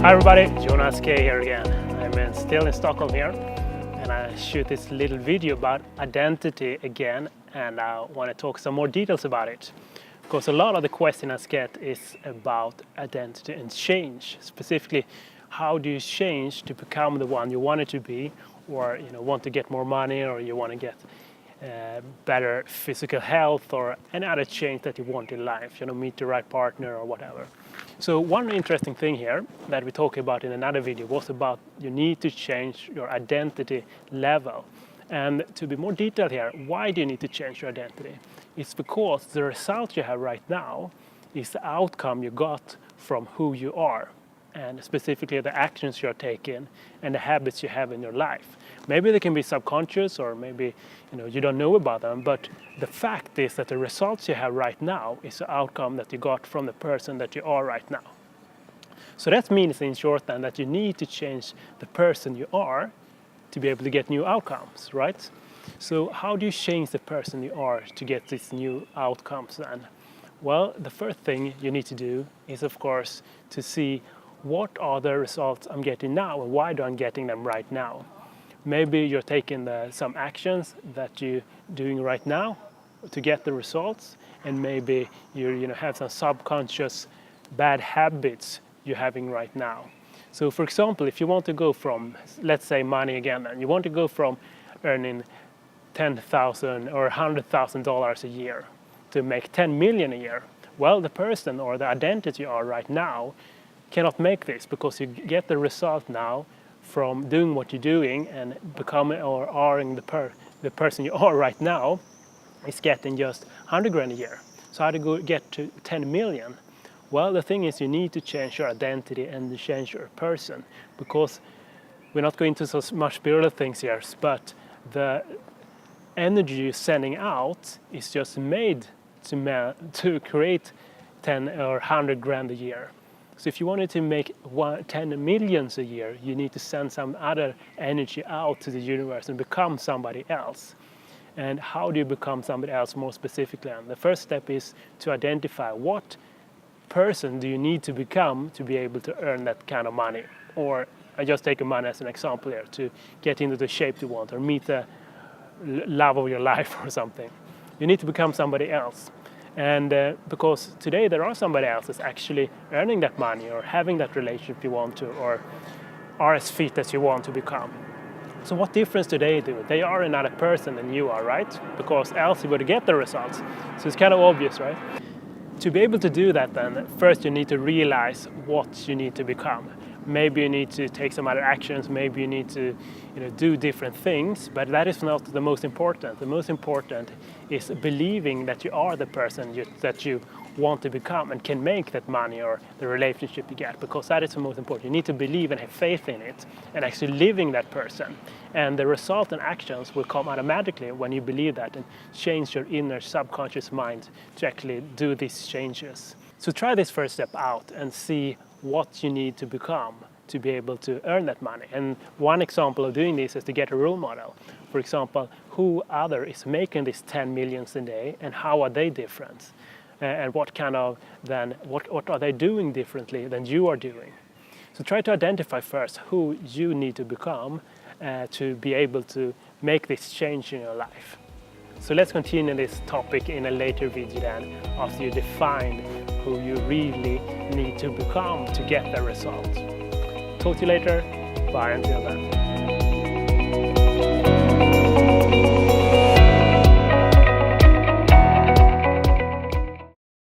Hi everybody, Jonas here again. I'm still in Stockholm here and I shoot this little video about identity again, and I want to talk some more details about it. Because a lot of the questions I get is about identity and change. Specifically, how do you change to become the one you wanted to be, or want to get more money, or you want to get better physical health, or any other change that you want in life, meet the right partner or whatever. So one interesting thing here that we talked about in another video was about you need to change your identity level. And to be more detailed here, why do you need to change your identity? It's because the result you have right now is the outcome you got from who you are, and specifically the actions you're taking and the habits you have in your life. Maybe they can be subconscious, or maybe you don't know about them, but the fact is that the results you have right now is the outcome that you got from the person that you are right now. So that means in short then that you need to change the person you are to be able to get new outcomes, right? So how do you change the person you are to get these new outcomes then? Well, the first thing you need to do is, of course, to see what are the results I'm getting now and why do I'm getting them right now. Maybe you're taking some actions that you're doing right now to get the results, and maybe you have some subconscious bad habits you're having right now. So for example, if you want to go from, let's say money again, and you want to go from earning $10,000 or $100,000 a year to make 10 million a year, well, the person or the identity you are right now cannot make this, because you get the result now from doing what you're doing and becoming or aring the person you are right now is getting just 100 grand a year. So how to get to 10 million? Well, the thing is you need to change your identity and change your person, because we're not going into so much spiritual things here, but the energy you're sending out is just made to create 10 or 100 grand a year. So if you wanted to make 10 millions a year, you need to send some other energy out to the universe and become somebody else. And how do you become somebody else more specifically? And the first step is to identify what person do you need to become to be able to earn that kind of money. Or I just take money as an example here, to get into the shape you want or meet the love of your life or something. You need to become somebody else. And because today there are somebody else that's actually earning that money or having that relationship you want to, or are as fit as you want to become. So what difference do they do? They are another person than you are, right? Because else you would get the results. So it's kind of obvious, right? To be able to do that then, first you need to realize what you need to become. Maybe you need to take some other actions, maybe you need to do different things, but that is not the most important. The most important is believing that you are the person that you want to become and can make that money or the relationship you get, because that is the most important. You need to believe and have faith in it and actually living that person. And the result and actions will come automatically when you believe that and change your inner subconscious mind to actually do these changes. So try this first step out and see what you need to become to be able to earn that money. And one example of doing this is to get a role model. For example, who other is making this 10 millions a day and how are they different? And what are they doing differently than you are doing? So try to identify first who you need to become to be able to make this change in your life. So let's continue this topic in a later video then, after you define who you really need to become to get the result. Talk to you later. Bye until then.